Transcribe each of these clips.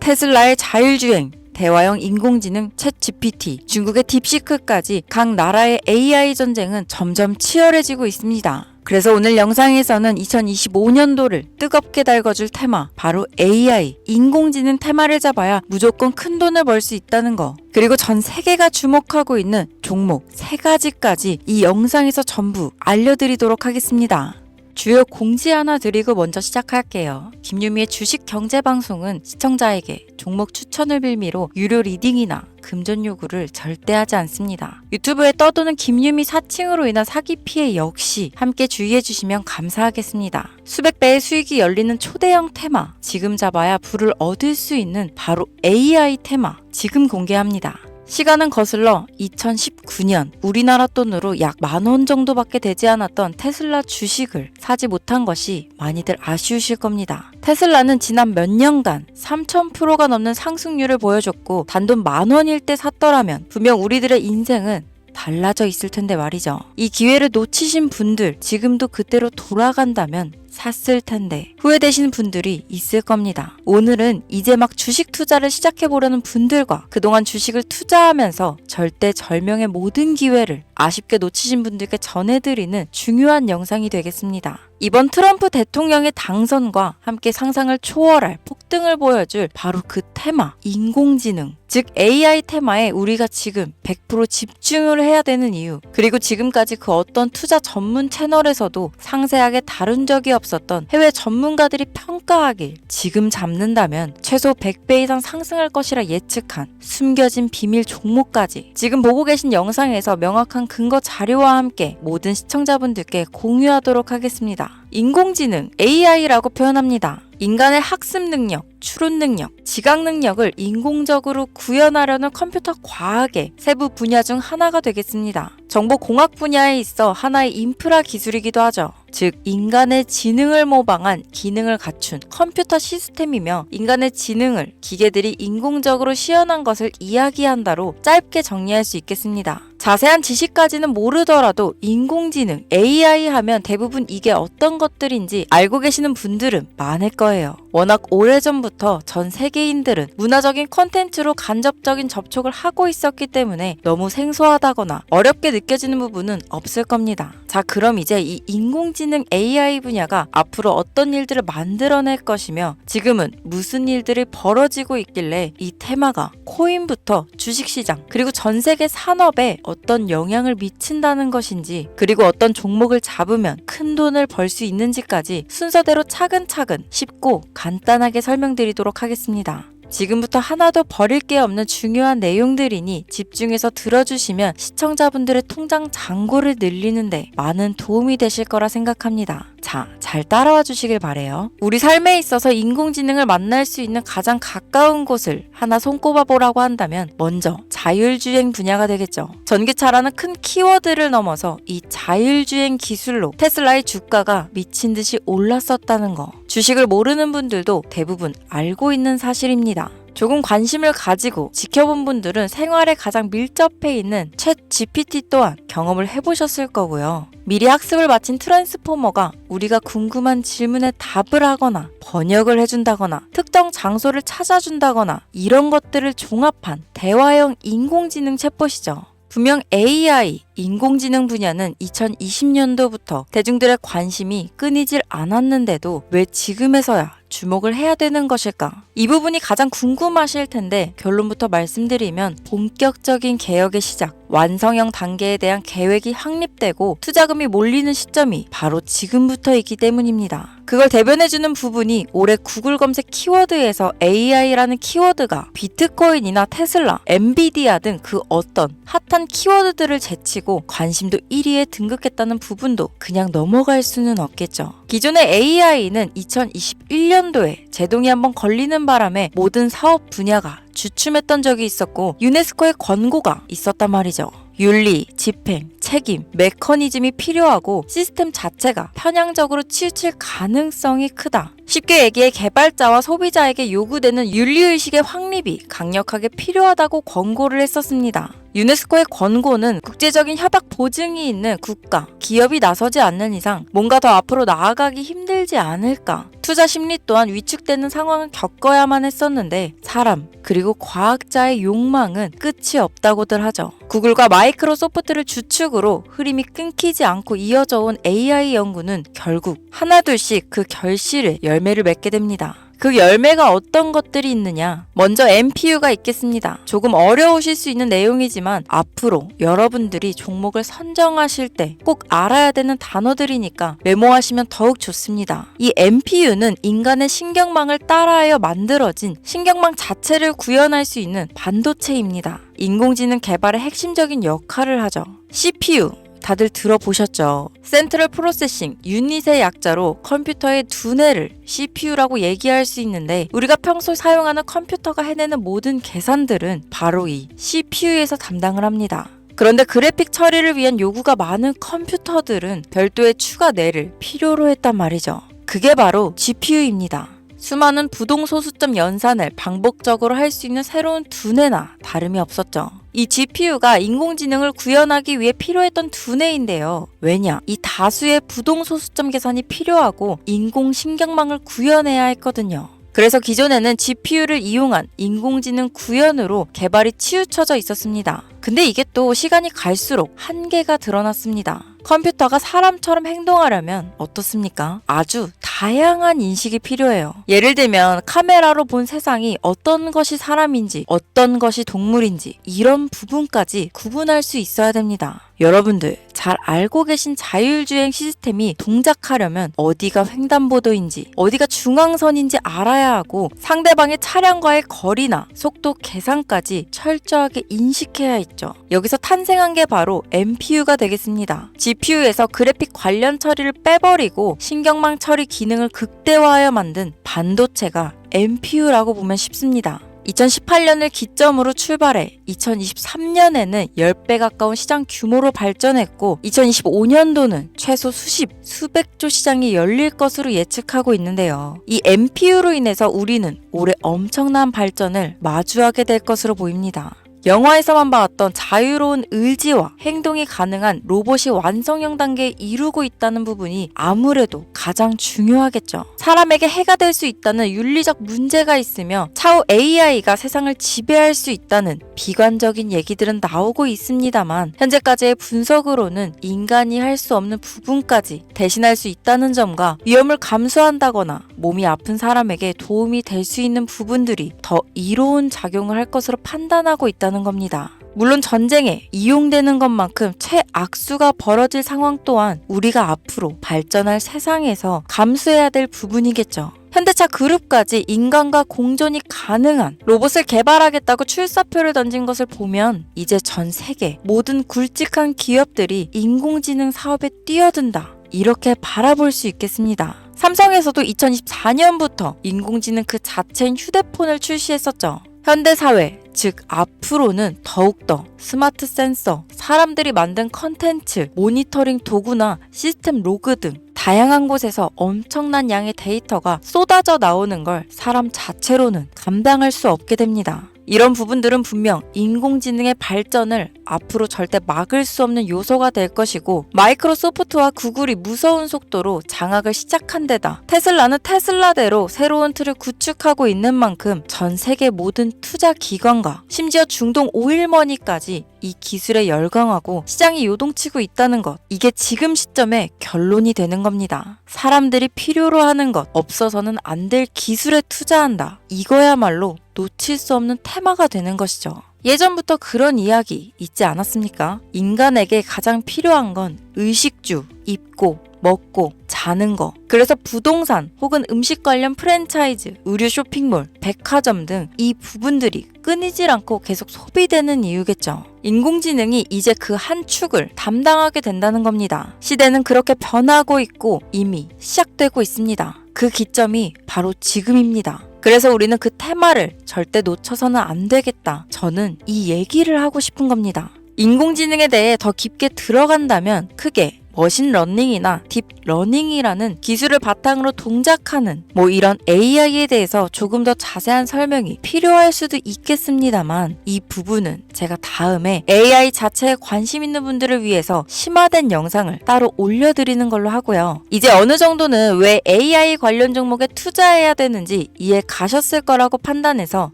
테슬라의 자율주행, 대화형 인공지능 챗 GPT, 중국의 딥시크까지 각 나라의 AI 전쟁은 점점 치열해지고 있습니다. 그래서 오늘 영상에서는 2025년도를 뜨겁게 달궈줄 테마, 바로 AI, 인공지능 테마를 잡아야 무조건 큰 돈을 벌 수 있다는 거, 그리고 전 세계가 주목하고 있는 종목 3가지까지 이 영상에서 전부 알려드리도록 하겠습니다. 주요 공지 하나 드리고 먼저 시작할게요. 김유미의 주식 경제 방송은 시청자에게 종목 추천을 빌미로 유료 리딩이나 금전 요구를 절대 하지 않습니다. 유튜브에 떠도는 김유미 사칭으로 인한 사기 피해 역시 함께 주의해 주시면 감사하겠습니다. 수백 배의 수익이 열리는 초대형 테마, 지금 잡아야 부를 얻을 수 있는 바로 AI 테마, 지금 공개합니다. 시간은 거슬러 2019년 우리나라 돈으로 약 10,000원 정도밖에 되지 않았던 테슬라 주식을 사지 못한 것이 많이들 아쉬우실 겁니다. 테슬라는 지난 몇 년간 3000%가 넘는 상승률을 보여줬고 단돈 10,000원일 때 샀더라면 분명 우리들의 인생은 달라져 있을 텐데 말이죠. 이 기회를 놓치신 분들, 지금도 그때로 돌아간다면 샀을 텐데 후회되시는 분들이 있을 겁니다. 오늘은 이제 막 주식 투자를 시작해보려는 분들과 그동안 주식을 투자하면서 절대절명의 모든 기회를 아쉽게 놓치신 분들께 전해드리는 중요한 영상이 되겠습니다. 이번 트럼프 대통령의 당선과 함께 상상을 초월할 폭등을 보여줄 바로 그 테마, 인공지능, 즉 AI 테마에 우리가 지금 100% 집중을 해야 되는 이유, 그리고 지금까지 그 어떤 투자 전문 채널에서도 상세하게 다룬 적이 없었던 해외 전문가들이 평가하길 지금 잡는다면 최소 100배 이상 상승할 것이라 예측한 숨겨진 비밀 종목까지 지금 보고 계신 영상에서 명확한 근거 자료와 함께 모든 시청자분들께 공유하도록 하겠습니다. 인공지능, AI라고 표현합니다. 인간의 학습 능력, 추론 능력, 지각 능력을 인공적으로 구현하려는 컴퓨터 과학의 세부 분야 중 하나가 되겠습니다. 정보공학 분야에 있어 하나의 인프라 기술이기도 하죠. 즉 인간의 지능을 모방한 기능을 갖춘 컴퓨터 시스템이며 인간의 지능을 기계들이 인공적으로 시연한 것을 이야기한다로 짧게 정리할 수 있겠습니다. 자세한 지식까지는 모르더라도 인공지능, AI 하면 대부분 이게 어떤 것들인지 알고 계시는 분들은 많을 거예요. 워낙 오래전부터 전 세계인들은 문화적인 콘텐츠로 간접적인 접촉을 하고 있었기 때문에 너무 생소하다거나 어렵게 느껴지는 부분은 없을 겁니다. 자, 그럼 이제 이 인공지능 AI 분야가 앞으로 어떤 일들을 만들어낼 것이며 지금은 무슨 일들이 벌어지고 있길래 이 테마가 코인부터 주식시장 그리고 전 세계 산업에 어떤 영향을 미친다는 것인지, 그리고 어떤 종목을 잡으면 큰 돈을 벌 수 있는지까지 순서대로 차근차근 쉽고 간단하게 설명드리도록 하겠습니다. 지금부터 하나도 버릴 게 없는 중요한 내용들이니 집중해서 들어주시면 시청자분들의 통장 잔고를 늘리는데 많은 도움이 되실 거라 생각합니다. 자, 잘 따라와 주시길 바래요. 우리 삶에 있어서 인공지능을 만날 수 있는 가장 가까운 곳을 하나 손꼽아 보라고 한다면 먼저 자율주행 분야가 되겠죠. 전기차라는 큰 키워드를 넘어서 이 자율주행 기술로 테슬라의 주가가 미친 듯이 올랐었다는 거, 주식을 모르는 분들도 대부분 알고 있는 사실입니다. 조금 관심을 가지고 지켜본 분들은 생활에 가장 밀접해 있는 챗 GPT 또한 경험을 해보셨을 거고요. 미리 학습을 마친 트랜스포머가 우리가 궁금한 질문에 답을 하거나 번역을 해준다거나 특정 장소를 찾아준다거나 이런 것들을 종합한 대화형 인공지능 챗봇이죠. 분명 AI, 인공지능 분야는 2020년도부터 대중들의 관심이 끊이질 않았는데도 왜 지금에서야 주목을 해야 되는 것일까? 이 부분이 가장 궁금하실 텐데 결론부터 말씀드리면 본격적인 개혁의 시작, 완성형 단계에 대한 계획이 확립되고 투자금이 몰리는 시점이 바로 지금부터이기 때문입니다. 그걸 대변해주는 부분이 올해 구글 검색 키워드에서 AI라는 키워드가 비트코인이나 테슬라, 엔비디아 등 그 어떤 핫한 키워드들을 제치고 관심도 1위에 등극했다는 부분도 그냥 넘어갈 수는 없겠죠. 기존의 AI는 2021년도에 제동이 한번 걸리는 바람에 모든 사업 분야가 주춤했던 적이 있었고 유네스코의 권고가 있었단 말이죠. 윤리, 집행, 책임, 메커니즘이 필요하고 시스템 자체가 편향적으로 치우칠 가능성이 크다. 쉽게 얘기해 개발자와 소비자에게 요구되는 윤리의식의 확립이 강력하게 필요하다고 권고를 했었습니다. 유네스코의 권고는 국제적인 협약 보증이 있는 국가, 기업이 나서지 않는 이상 뭔가 더 앞으로 나아가기 힘들지 않을까. 투자 심리 또한 위축되는 상황을 겪어야만 했었는데 사람 그리고 과학자의 욕망은 끝이 없다고들 하죠. 구글과 마이크로소프트를 주축으로 흐름이 끊기지 않고 이어져 온 AI 연구는 결국 하나둘씩 그 결실의 열매를 맺게 됩니다. 그 열매가 어떤 것들이 있느냐? 먼저 MPU가 있겠습니다. 조금 어려우실 수 있는 내용이지만 앞으로 여러분들이 종목을 선정하실 때 꼭 알아야 되는 단어들이니까 메모하시면 더욱 좋습니다. 이 MPU는 인간의 신경망을 따라하여 만들어진 신경망 자체를 구현할 수 있는 반도체입니다. 인공지능 개발의 핵심적인 역할을 하죠. CPU 다들 들어보셨죠? 센트럴 프로세싱 유닛의 약자로 컴퓨터의 두뇌를 CPU라고 얘기할 수 있는데 우리가 평소 사용하는 컴퓨터가 해내는 모든 계산들은 바로 이 CPU에서 담당을 합니다. 그런데 그래픽 처리를 위한 요구가 많은 컴퓨터들은 별도의 추가 뇌를 필요로 했단 말이죠. 그게 바로 GPU입니다. 수많은 부동소수점 연산을 반복적으로 할 수 있는 새로운 두뇌나 다름이 없었죠. 이 GPU가 인공지능을 구현하기 위해 필요했던 두뇌인데요. 왜냐? 이 다수의 부동소수점 계산이 필요하고 인공신경망을 구현해야 했거든요. 그래서 기존에는 GPU를 이용한 인공지능 구현으로 개발이 치우쳐져 있었습니다. 근데 이게 또 시간이 갈수록 한계가 드러났습니다. 컴퓨터가 사람처럼 행동하려면 어떻습니까? 아주 다양한 인식이 필요해요. 예를 들면 카메라로 본 세상이 어떤 것이 사람인지 어떤 것이 동물인지 이런 부분까지 구분할 수 있어야 됩니다. 여러분들 잘 알고 계신 자율주행 시스템이 동작하려면 어디가 횡단보도인지 어디가 중앙선인지 알아야 하고 상대방의 차량과의 거리나 속도 계산까지 철저하게 인식해야 있죠. 여기서 탄생한 게 바로 MPU가 되겠습니다. GPU에서 그래픽 관련 처리를 빼버리고 신경망 처리 기능을 극대화하여 만든 반도체가 MPU라고 보면 쉽습니다. 2018년을 기점으로 출발해 2023년에는 10배 가까운 시장 규모로 발전했고 2025년도는 최소 수백조 시장이 열릴 것으로 예측하고 있는데요. 이 MPU로 인해서 우리는 올해 엄청난 발전을 마주하게 될 것으로 보입니다. 영화에서만 봤던 자유로운 의지와 행동이 가능한 로봇이 완성형 단계에 이루고 있다는 부분이 아무래도 가장 중요하겠죠. 사람에게 해가 될 수 있다는 윤리적 문제가 있으며 차후 AI가 세상을 지배할 수 있다는 비관적인 얘기들은 나오고 있습니다만 현재까지의 분석으로는 인간이 할 수 없는 부분까지 대신할 수 있다는 점과 위험을 감수한다거나 몸이 아픈 사람에게 도움이 될 수 있는 부분들이 더 이로운 작용을 할 것으로 판단하고 있다는 겁니다. 물론 전쟁에 이용되는 것만큼 최악수가 벌어질 상황 또한 우리가 앞으로 발전할 세상에서 감수해야 될 부분이겠죠. 현대차 그룹까지 인간과 공존이 가능한 로봇을 개발하겠다고 출사표를 던진 것을 보면 이제 전 세계 모든 굵직한 기업들이 인공지능 사업에 뛰어든다. 이렇게 바라볼 수 있겠습니다. 삼성에서도 2024년부터 인공지능 그 자체인 휴대폰을 출시했었죠. 현대사회, 즉 앞으로는 더욱더 스마트 센서, 사람들이 만든 컨텐츠, 모니터링 도구나 시스템 로그 등 다양한 곳에서 엄청난 양의 데이터가 쏟아져 나오는 걸 사람 자체로는 감당할 수 없게 됩니다. 이런 부분들은 분명 인공지능의 발전을 앞으로 절대 막을 수 없는 요소가 될 것이고 마이크로소프트와 구글이 무서운 속도로 장악을 시작한 데다 테슬라는 테슬라대로 새로운 틀을 구축하고 있는 만큼 전 세계 모든 투자 기관과 심지어 중동 오일머니까지 이 기술에 열광하고 시장이 요동치고 있다는 것, 이게 지금 시점에 결론이 되는 겁니다. 사람들이 필요로 하는 것, 없어서는 안 될 기술에 투자한다. 이거야말로 놓칠 수 없는 테마가 되는 것이죠. 예전부터 그런 이야기 있지 않았습니까? 인간에게 가장 필요한 건 의식주, 입고, 먹고, 자는 거. 그래서 부동산 혹은 음식 관련 프랜차이즈, 의류 쇼핑몰, 백화점 등 이 부분들이 끊이질 않고 계속 소비되는 이유겠죠. 인공지능이 이제 그 한 축을 담당하게 된다는 겁니다. 시대는 그렇게 변하고 있고 이미 시작되고 있습니다. 그 기점이 바로 지금입니다. 그래서 우리는 그 테마를 절대 놓쳐서는 안 되겠다. 저는 이 얘기를 하고 싶은 겁니다. 인공지능에 대해 더 깊게 들어간다면 크게 머신러닝이나 딥러닝이라는 기술을 바탕으로 동작하는 이런 AI에 대해서 조금 더 자세한 설명이 필요할 수도 있겠습니다만 이 부분은 제가 다음에 AI 자체에 관심 있는 분들을 위해서 심화된 영상을 따로 올려드리는 걸로 하고요. 이제 어느 정도는 왜 AI 관련 종목에 투자해야 되는지 이해 가셨을 거라고 판단해서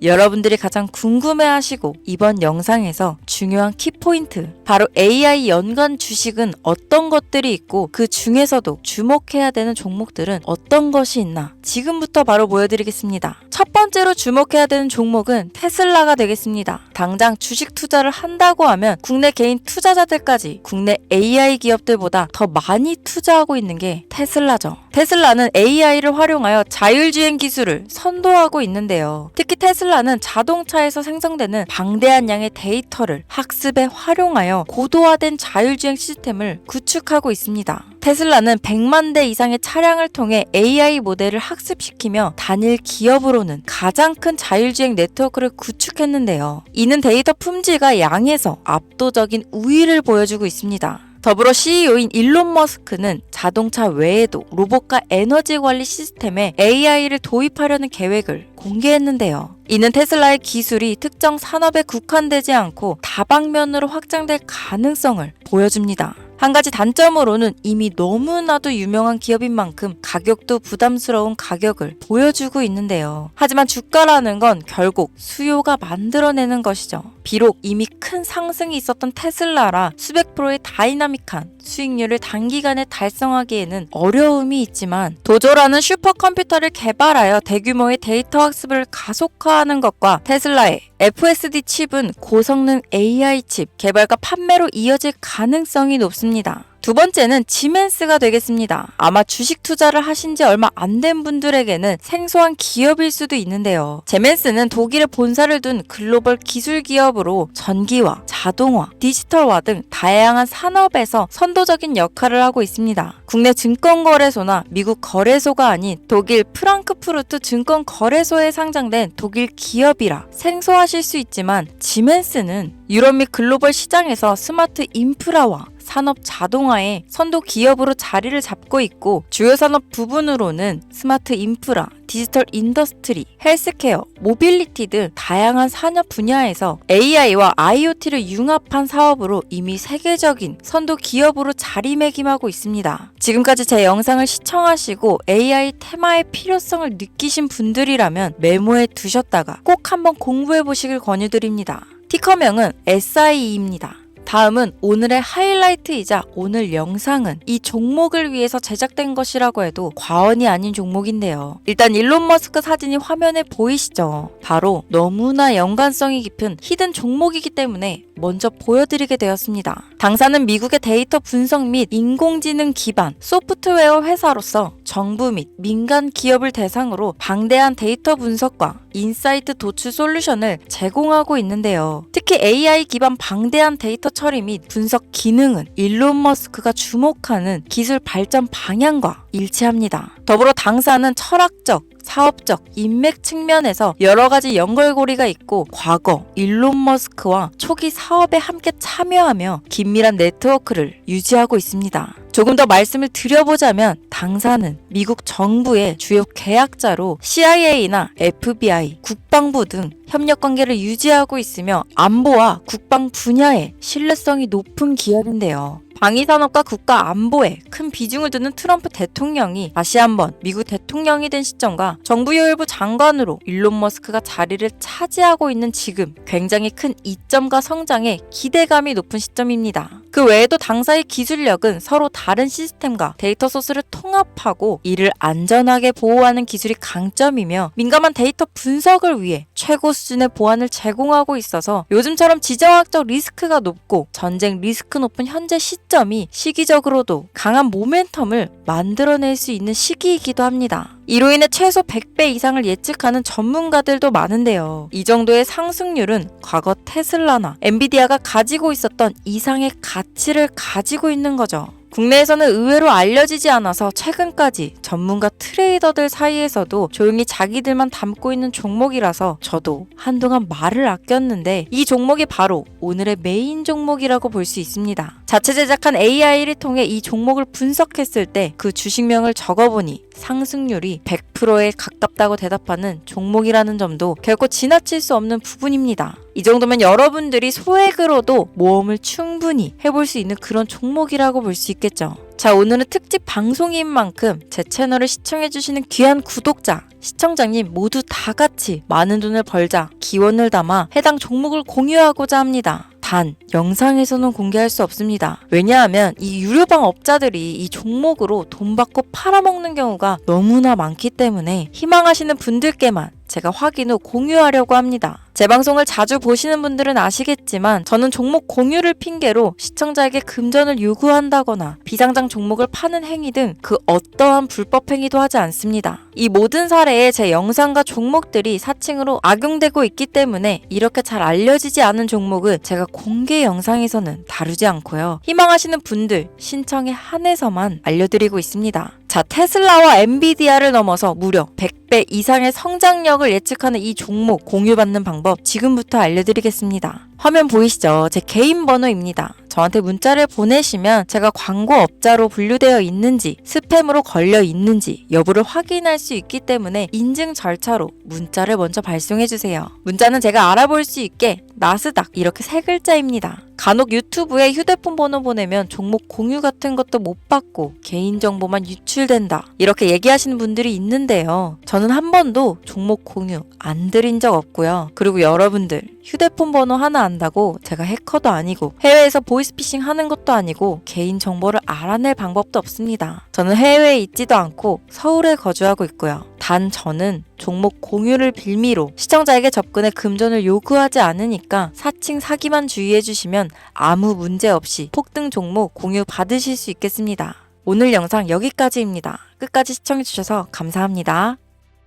여러분들이 가장 궁금해하시고 이번 영상에서 중요한 키포인트, 바로 AI 연관 주식은 어떤 것들이 있고 그 중에서도 주목해야 되는 종목들은 어떤 것이 있나 지금부터 바로 보여드리겠습니다. 첫 번째로 주목해야 되는 종목은 테슬라가 되겠습니다. 당장 주식 투자를 한다고 하면 국내 개인 투자자들까지 국내 AI 기업들보다 더 많이 투자하고 있는 게 테슬라죠. 테슬라는 AI를 활용하여 자율주행 기술을 선도하고 있는데요. 특히 테슬라는 자동차에서 생성되는 방대한 양의 데이터를 학습에 활용하여 고도화된 자율주행 시스템을 구축하고 있습니다. 테슬라는 100만 대 이상의 차량을 통해 AI 모델을 학습시키며 단일 기업으로는 가장 큰 자율주행 네트워크를 구축했는데요. 이는 데이터 품질과 양에서 압도적인 우위를 보여주고 있습니다. 더불어 CEO인 일론 머스크는 자동차 외에도 로봇과 에너지 관리 시스템에 AI를 도입하려는 계획을 공개했는데요. 이는 테슬라의 기술이 특정 산업에 국한되지 않고 다방면으로 확장될 가능성을 보여줍니다. 한 가지 단점으로는 이미 너무나도 유명한 기업인 만큼 가격도 부담스러운 가격을 보여주고 있는데요. 하지만 주가라는 건 결국 수요가 만들어내는 것이죠. 비록 이미 큰 상승이 있었던 테슬라라 수백 프로의 다이나믹한 수익률을 단기간에 달성하기에는 어려움이 있지만 도조라는 슈퍼컴퓨터를 개발하여 대규모의 데이터 학습을 가속화하는 것과 테슬라의 FSD 칩은 고성능 AI 칩 개발과 판매로 이어질 가능성이 높습니다. 두 번째는 지멘스가 되겠습니다. 아마 주식 투자를 하신 지 얼마 안 된 분들에게는 생소한 기업일 수도 있는데요. 지멘스는 독일에 본사를 둔 글로벌 기술 기업으로 전기화, 자동화, 디지털화 등 다양한 산업에서 선도적인 역할을 하고 있습니다. 국내 증권거래소나 미국 거래소가 아닌 독일 프랑크푸르트 증권거래소에 상장된 독일 기업이라 생소하실 수 있지만 지멘스는 유럽 및 글로벌 시장에서 스마트 인프라와 산업 자동화의 선도 기업으로 자리를 잡고 있고 주요 산업 부분으로는 스마트 인프라, 디지털 인더스트리, 헬스케어, 모빌리티 등 다양한 산업 분야에서 AI와 IoT를 융합한 사업으로 이미 세계적인 선도 기업으로 자리매김하고 있습니다. 지금까지 제 영상을 시청하시고 AI 테마의 필요성을 느끼신 분들이라면 메모해 두셨다가 꼭 한번 공부해 보시길 권유드립니다. 티커명은 SIE입니다. 다음은 오늘의 하이라이트이자 오늘 영상은 이 종목을 위해서 제작된 것이라고 해도 과언이 아닌 종목인데요. 일단 일론 머스크 사진이 화면에 보이시죠? 바로 너무나 연관성이 깊은 히든 종목이기 때문에 먼저 보여드리게 되었습니다. 당사는 미국의 데이터 분석 및 인공지능 기반 소프트웨어 회사로서 정부 및 민간 기업을 대상으로 방대한 데이터 분석과 인사이트 도출 솔루션을 제공하고 있는데요. 특히 AI 기반 방대한 데이터 처리 및 분석 기능은 일론 머스크가 주목하는 기술 발전 방향과 일치합니다. 더불어 당사는 철학적, 사업적, 인맥 측면에서 여러 가지 연결고리가 있고 과거 일론 머스크와 초기 사업에 함께 참여하며 긴밀한 네트워크를 유지하고 있습니다. 조금 더 말씀을 드려보자면 당사는 미국 정부의 주요 계약자로 CIA나 FBI, 국방부 등 협력 관계를 유지하고 있으며 안보와 국방 분야에 신뢰성이 높은 기업인데요. 방위산업과 국가 안보에 큰 비중을 두는 트럼프 대통령이 다시 한번 미국 대통령이 된 시점과 정부요일부 장관으로 일론 머스크가 자리를 차지하고 있는 지금 굉장히 큰 이점과 성장에 기대감이 높은 시점입니다. 그 외에도 당사의 기술력은 서로 다른 시스템과 데이터 소스를 통합하고 이를 안전하게 보호하는 기술이 강점이며 민감한 데이터 분석을 위해 최고 수준의 보안을 제공하고 있어서 요즘처럼 지정학적 리스크가 높고 전쟁 리스크 높은 현재 시점이 시기적으로도 강한 모멘텀을 만들어낼 수 있는 시기이기도 합니다. 이로 인해 최소 100배 이상을 예측하는 전문가들도 많은데요. 이 정도의 상승률은 과거 테슬라나 엔비디아가 가지고 있었던 이상의 가치를 가지고 있는 거죠. 국내에서는 의외로 알려지지 않아서 최근까지 전문가 트레이더들 사이에서도 조용히 자기들만 담고 있는 종목이라서 저도 한동안 말을 아꼈는데 이 종목이 바로 오늘의 메인 종목이라고 볼 수 있습니다. 자체 제작한 AI를 통해 이 종목을 분석했을 때 그 주식명을 적어보니 상승률이 100%에 가깝다고 대답하는 종목이라는 점도 결코 지나칠 수 없는 부분입니다. 이 정도면 여러분들이 소액으로도 모험을 충분히 해볼 수 있는 그런 종목이라고 볼 수 있겠죠. 자, 오늘은 특집 방송인 만큼 제 채널을 시청해주시는 귀한 구독자, 시청자님 모두 다 같이 많은 돈을 벌자 기원을 담아 해당 종목을 공유하고자 합니다. 단, 영상에서는 공개할 수 없습니다. 왜냐하면 이 유료방 업자들이 이 종목으로 돈 받고 팔아먹는 경우가 너무나 많기 때문에 희망하시는 분들께만 제가 확인 후 공유하려고 합니다. 제 방송을 자주 보시는 분들은 아시겠지만 저는 종목 공유를 핑계로 시청자에게 금전을 요구한다거나 비상장 종목을 파는 행위 등 그 어떠한 불법 행위도 하지 않습니다. 이 모든 사례에 제 영상과 종목들이 사칭으로 악용되고 있기 때문에 이렇게 잘 알려지지 않은 종목은 제가 공개 영상에서는 다루지 않고요. 희망하시는 분들 신청에 한해서만 알려드리고 있습니다. 자, 테슬라와 엔비디아를 넘어서 무려 100배 이상의 성장력을 예측하는 이 종목 공유받는 방법 지금부터 알려드리겠습니다. 화면 보이시죠? 제 개인 번호입니다. 저한테 문자를 보내시면 제가 광고업자로 분류되어 있는지 스팸으로 걸려 있는지 여부를 확인할 수 있기 때문에 인증 절차로 문자를 먼저 발송해주세요. 문자는 제가 알아볼 수 있게 나스닥 이렇게 3글자입니다. 간혹 유튜브에 휴대폰 번호 보내면 종목 공유 같은 것도 못 받고 개인정보만 유출된다 이렇게 얘기하시는 분들이 있는데요. 저는 한 번도 종목 공유 안 드린 적 없고요. 그리고 여러분들 휴대폰 번호 하나 안다고 제가 해커도 아니고 해외에서 보이스피싱 하는 것도 아니고 개인정보를 알아낼 방법도 없습니다. 저는 해외에 있지도 않고 서울에 거주하고 있고요. 단 저는 종목 공유를 빌미로 시청자에게 접근해 금전을 요구하지 않으니까 사칭 사기만 주의해주시면 아무 문제 없이 폭등 종목 공유 받으실 수 있겠습니다. 오늘 영상 여기까지입니다. 끝까지 시청해주셔서 감사합니다.